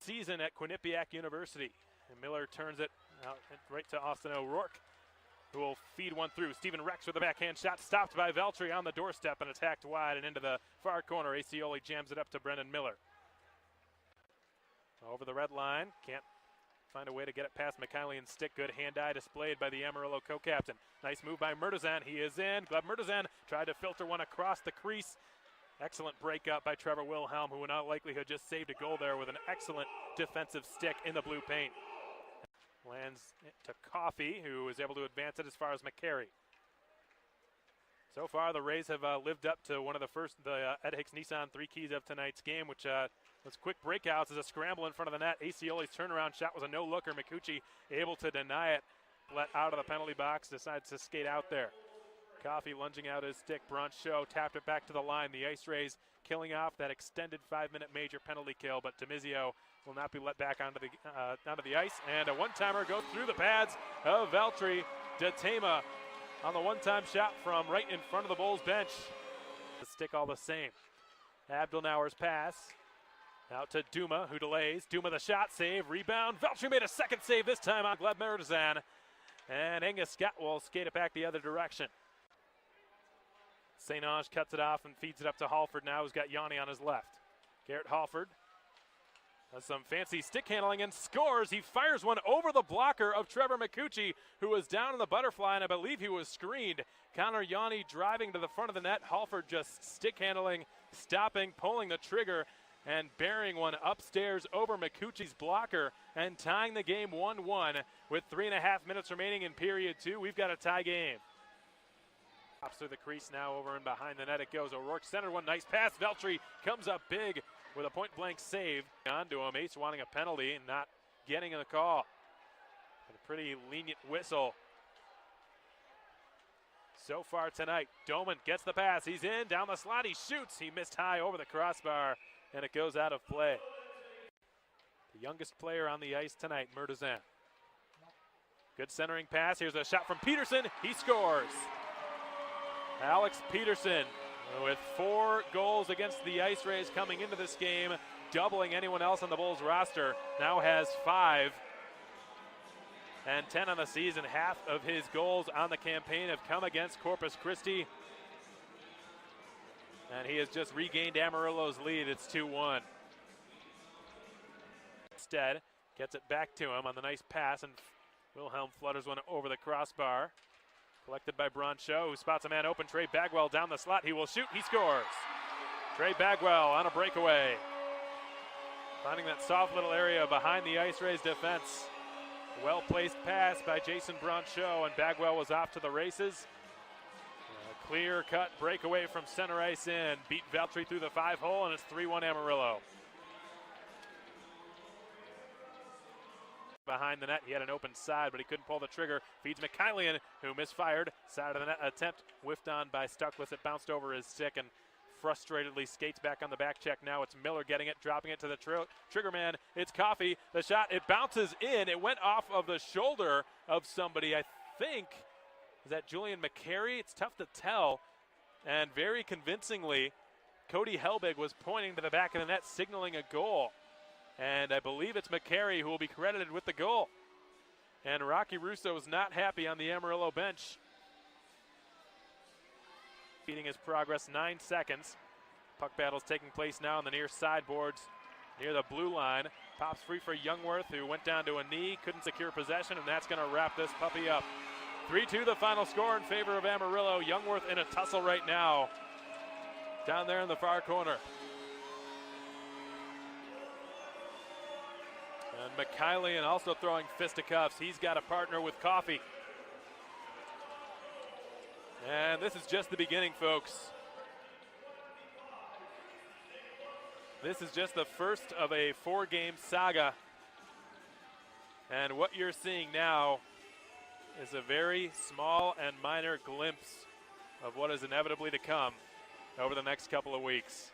season at Quinnipiac University. And Miller turns it out right to Austin O'Rourke, who will feed one through. Stephen Rex with a backhand shot, stopped by Veltri on the doorstep and attacked wide and into the far corner. Acioli jams it up to Brendan Miller. Over the red line, can't find a way to get it past McKinley stick. Good hand-eye displayed by the Amarillo co-captain. Nice move by Murtazan. He is in. Gleb Murtazan tried to filter one across the crease. Excellent breakup by Trevor Wilhelm, who in all likelihood just saved a goal there with an excellent defensive stick in the blue paint. Lands it to Coffey, who was able to advance it as far as McCary. So far, the Rays have lived up to one of the Ed Hicks Nissan 3 keys of tonight's game, which was quick breakouts as a scramble in front of the net. Acioli's turnaround shot was a no-looker. Micucci able to deny it. Let out of the penalty box, decides to skate out there. Coffey lunging out his stick. Broncho tapped it back to the line. The IceRays killing off that extended 5-minute major penalty kill, but Demizio will not be let back onto the ice. And a one-timer goes through the pads of Veltri. Detema on the one-time shot from right in front of the Bulls bench. The stick all the same. Abdelnauer's pass out to Duma, who delays. Duma the shot, save, rebound. Veltri made a second save this time on Gleb Murtazan. And Angus Scott will skate it back the other direction. St. Ange cuts it off and feeds it up to Halford now, who's got Yanni on his left. Garrett Halford has some fancy stick handling and scores. He fires one over the blocker of Trevor Micucci, who was down in the butterfly, and I believe he was screened. Connor Yanni driving to the front of the net. Halford just stick handling, stopping, pulling the trigger, and burying one upstairs over Micucci's blocker and tying the game 1-1 with 3.5 minutes remaining in period 2. We've got a tie game. Pops through the crease now, over and behind the net it goes. O'Rourke centered one, nice pass. Veltri comes up big with a point-blank save. Onto him, Ace wanting a penalty and not getting the call. And a pretty lenient whistle so far tonight. Doman gets the pass, he's in, down the slot, he shoots. He missed high over the crossbar, and it goes out of play. The youngest player on the ice tonight, Murtazan. Good centering pass, here's a shot from Peterson, he scores. Alex Peterson with 4 goals against the IceRays coming into this game, doubling anyone else on the Bulls roster. Now has 5 and 10 on the season. Half of his goals on the campaign have come against Corpus Christi. And he has just regained Amarillo's lead. It's 2-1. Instead, gets it back to him on the nice pass, and Wilhelm flutters one over the crossbar. Collected by Broncho, who spots a man open. Trey Bagwell down the slot. He will shoot. He scores. Trey Bagwell on a breakaway. Finding that soft little area behind the IceRays defense. Well-placed pass by Jason Broncho, and Bagwell was off to the races. A clear-cut breakaway from center ice in. Beat Veltri through the 5-hole, and it's 3-1 Amarillo. Behind the net, he had an open side, but he couldn't pull the trigger. Feeds McKinley, who misfired. Side of the net attempt whiffed on by Stuckless. It bounced over his stick and frustratedly skates back on the back check. Now it's Miller getting it, dropping it to the trigger man. It's Coffey. The shot, it bounces in. It went off of the shoulder of somebody. I think, is that Julian McCary? It's tough to tell. And very convincingly, Cody Helbig was pointing to the back of the net, signaling a goal. And I believe it's McCary who will be credited with the goal. And Rocky Russo is not happy on the Amarillo bench. Feeding his progress, 9 seconds. Puck battle's taking place now on the near sideboards near the blue line. Pops free for Youngworth, who went down to a knee, couldn't secure possession, and that's going to wrap this puppy up. 3-2 the final score in favor of Amarillo. Youngworth in a tussle right now down there in the far corner. And McKinley also throwing fisticuffs. He's got a partner with Coffey. And this is just the beginning, folks. This is just the first of a 4-game saga. And what you're seeing now is a very small and minor glimpse of what is inevitably to come over the next couple of weeks.